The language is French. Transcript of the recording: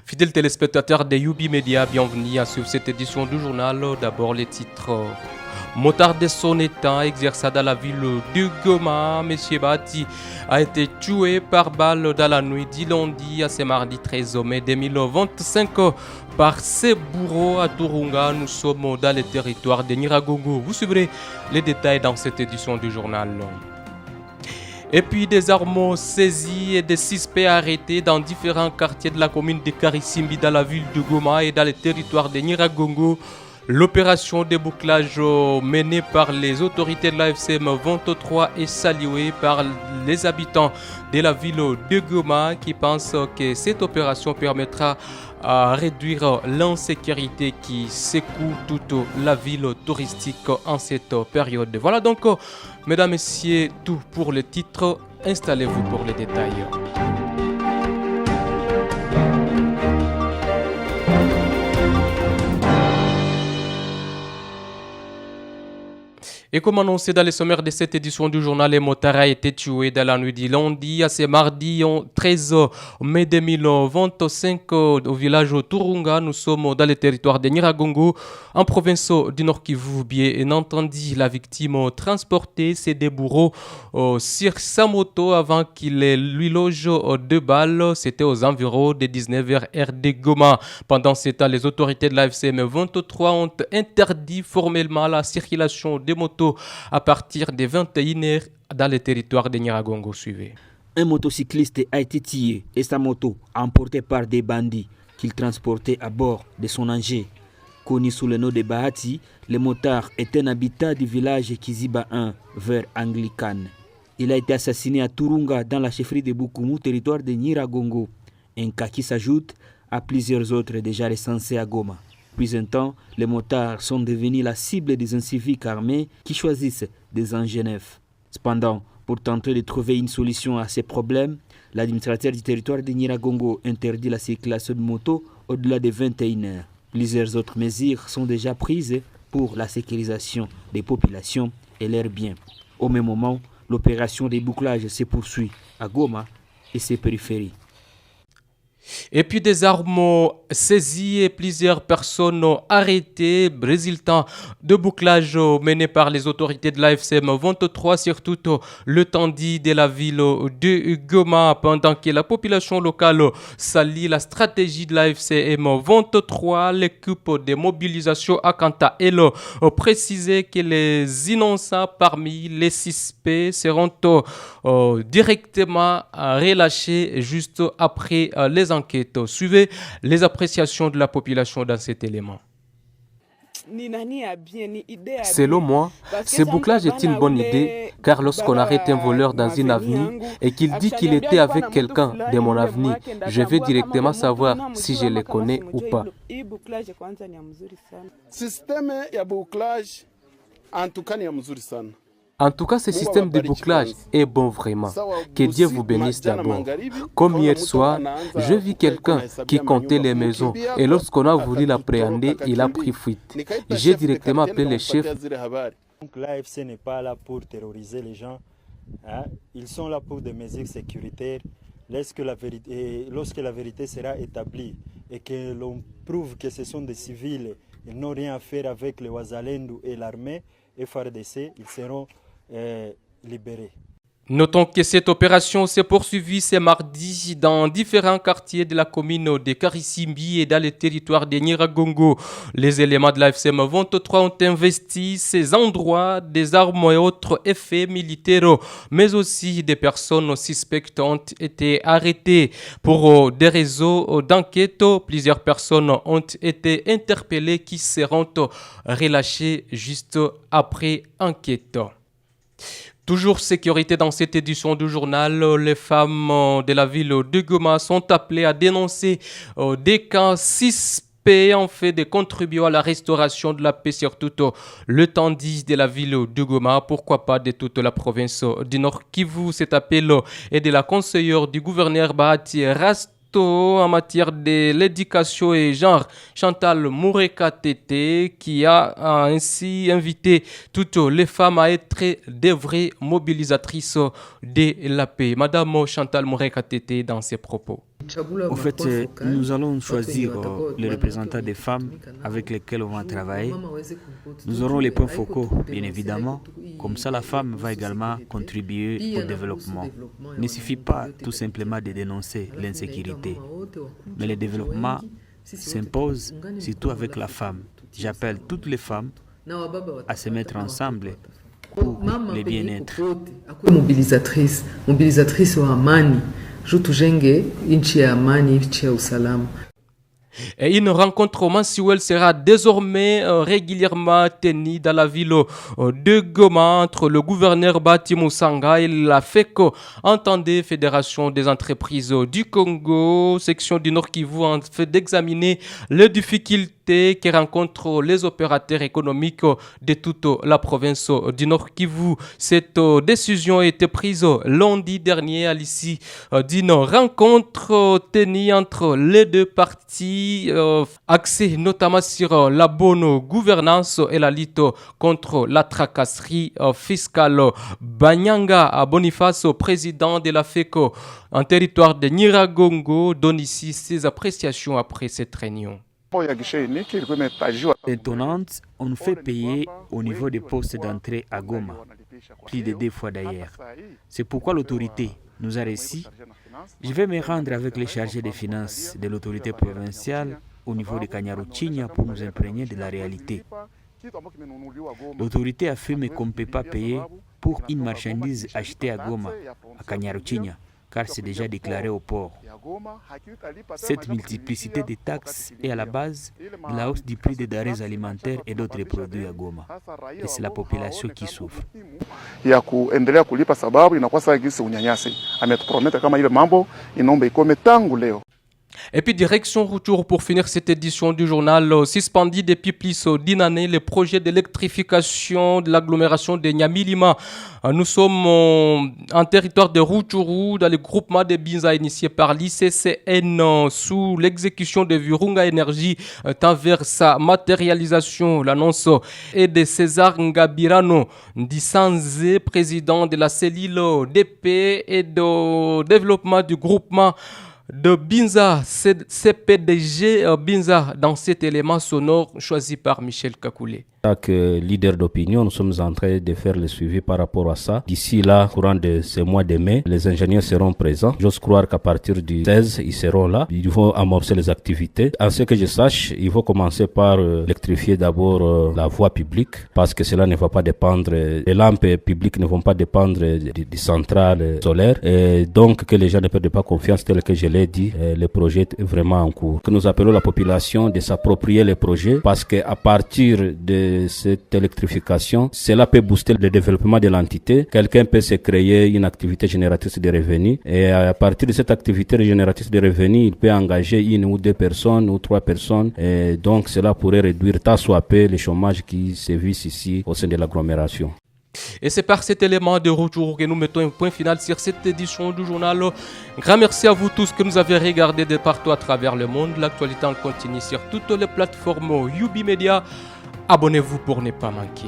Fidèles téléspectateurs de Yubi Media, bienvenue à suivre cette édition du journal. D'abord les titres. Motard de son état exerça dans la ville de Goma. Monsieur Bati a été tué par balle dans la nuit du lundi à ce mardi 13 mai 2025 par ses bourreaux à Turunga. Nous sommes dans le territoire de Nyiragongo. Vous suivrez les détails dans cette édition du journal. Et puis des armes saisies et des suspects arrêtés dans différents quartiers de la commune de Karisimbi dans la ville de Goma et dans le territoire de Nyiragongo. L'opération de bouclage menée par les autorités de l'AFCM 23 est saluée par les habitants de la ville de Goma qui pensent que cette opération permettra à réduire l'insécurité qui secoue toute la ville touristique en cette période. Voilà donc, mesdames, messieurs, tout pour le titre. Installez-vous pour les détails. Et comme annoncé dans les sommaires de cette édition du journal, les motards a été tué dans la nuit du lundi à ce mardi 13 mai 2025 au village Turunga. Nous sommes dans le territoire de Nyiragongo, en province du Nord Kivu. Bien entendu, la victime transportait ses deux bourreaux sur sa moto avant qu'il lui loge deux balles. C'était aux environs de 19h heure de Goma. Pendant ce temps, les autorités de la FCM 23 ont interdit formellement la circulation des motos à partir de 21h dans le territoire de Nyiragongo. Suivez. Un motocycliste a été tué et sa moto emportée par des bandits qu'il transportait à bord de son engin. Connu sous le nom de Bahati, le motard est un habitant du village Kiziba 1 vers Anglican. Il a été assassiné à Turunga dans la chefferie de Bukumu, territoire de Nyiragongo. Un cas qui s'ajoute à plusieurs autres déjà recensés à Goma. Depuis un temps, les motards sont devenus la cible des inciviques armés qui choisissent des engins neufs. Cependant, pour tenter de trouver une solution à ces problèmes, l'administrateur du territoire de Nyiragongo interdit la circulation de motos au-delà de 21h. Plusieurs autres mesures sont déjà prises pour la sécurisation des populations et leurs biens. Au même moment, l'opération de bouclage se poursuit à Goma et ses périphéries. Et puis des armes saisies et plusieurs personnes arrêtées, résultant de bouclage mené par les autorités de l'AFCM 23 sur tout le tendit de la ville de Goma, pendant que la population locale salue la stratégie de l'AFCM 23. L'équipe de mobilisation a quant à elle précisé que les innocents parmi les suspects seront directement relâchés juste après les enquêtes. Suivez les appréciations de la population dans cet élément. Selon moi, ce bouclage est une bonne idée car lorsqu'on arrête un voleur dans une avenue et qu'il dit qu'il était avec quelqu'un de mon avenue, je vais directement savoir si je le connais ou pas. En tout cas, ce système de bouclage est bon vraiment. Que Dieu vous bénisse d'abord. Comme hier soir, je vis quelqu'un qui comptait les maisons et lorsqu'on a voulu l'appréhender, il a pris fuite. J'ai directement appelé le chef. Donc l'AFC n'est pas là pour terroriser les gens. Ils sont là pour des mesures sécuritaires. Lorsque la vérité sera établie et que l'on prouve que ce sont des civils, ils n'ont rien à faire avec les Ouazalendou et l'armée FARDC, ils seront libérés. Notons que cette opération s'est poursuivie ce mardi dans différents quartiers de la commune de Karisimbi et dans le territoire de Nyiragongo. Les éléments de la FCM 23 ont investi ces endroits des armes et autres effets militaires, mais aussi des personnes suspectes ont été arrêtées. Pour des réseaux d'enquête, plusieurs personnes ont été interpellées qui seront relâchées juste après enquête. Toujours sécurité dans cette édition du journal, les femmes de la ville de Goma sont appelées à dénoncer des cas suspects en fait de contribuer à la restauration de la paix sur tout le tendis de la ville de Goma, pourquoi pas de toute la province du Nord Kivu. Cet appel est de la conseillère du gouverneur Bahati en matière de l'éducation et genre, Chantal Moureka Tété, qui a ainsi invité toutes les femmes à être des vraies mobilisatrices de la paix. Madame Chantal Moureka Tété dans ses propos. En fait, nous allons choisir les représentants des femmes avec lesquels on va travailler. Nous aurons les points focaux, bien évidemment. Comme ça, la femme va également contribuer au développement. Il ne suffit pas tout simplement de dénoncer l'insécurité, mais le développement s'impose surtout avec la femme. J'appelle toutes les femmes à se mettre ensemble pour le bien-être. Mobilisatrice wa amani. Tujenge nchi ya amani, nchi ya usalama. Et une rencontre mensuelle sera désormais régulièrement tenue dans la ville de Goma entre le gouverneur Bati Moussanga et la FECO, entendez Fédération des entreprises du Congo, section du Nord Kivu, en fait d'examiner les difficultés que rencontrent les opérateurs économiques de toute la province du Nord Kivu. Cette décision a été prise lundi dernier à l'issue d'une rencontre tenue entre les deux parties, axée notamment sur la bonne gouvernance et la lutte contre la tracasserie fiscale. Banyanga Boniface, président de la FECO en territoire de Nyiragongo, donne ici ses appréciations après cette réunion. Étonnante, on nous fait payer au niveau des postes d'entrée à Goma, plus de 2 fois d'ailleurs. C'est pourquoi l'autorité nous a réussi. Je vais me rendre avec les chargés des finances de l'autorité provinciale au niveau de Kanyaruchinya pour nous imprégner de la réalité. L'autorité affirme qu'on ne peut pas payer pour une marchandise achetée à Goma, à Kanyaruchinya, car c'est déjà déclaré au port. Cette multiplicité de taxes est à la base de la hausse du prix des denrées alimentaires et d'autres produits à Goma. Et c'est la population qui souffre. Et puis direction retour pour finir cette édition du journal suspendu depuis plus d'une année le projet d'électrification de l'agglomération de Nyamilima. Nous sommes en territoire de Rutshuru dans le groupement de Binza initié par l'ICCN sous l'exécution de Virunga Energy tend vers sa matérialisation. L'annonce est de César Ngabirano Ndisanze, président de la cellule d'épée et de développement du groupement de Binza, CPDG Binza, dans cet élément sonore choisi par Michel Kakoulé. En tant que leader d'opinion, nous sommes en train de faire le suivi par rapport à ça. D'ici là, courant de ce mois de mai, les ingénieurs seront présents. J'ose croire qu'à partir du 16, ils seront là. Ils vont amorcer les activités. En ce que je sache, ils vont commencer par électrifier d'abord la voie publique, parce que cela ne va pas dépendre, les lampes publiques ne vont pas dépendre des centrales solaires. Et donc, que les gens ne perdent pas confiance, tel que je l'ai dit, le projet est vraiment en cours. Que nous appelons la population de s'approprier les projets, parce qu'à partir de cette électrification, cela peut booster le développement de l'entité. Quelqu'un peut se créer une activité génératrice de revenus et à partir de cette activité génératrice de revenus, il peut engager 1 ou 2 personnes ou 3 personnes et donc cela pourrait réduire tant soit peu le chômage qui sévit ici au sein de l'agglomération. Et c'est par cet élément de retour que nous mettons un point final sur cette édition du journal. Grand merci à vous tous que nous avez regardé de partout à travers le monde. L'actualité en continue sur toutes les plateformes UB Media. Abonnez-vous pour ne pas manquer.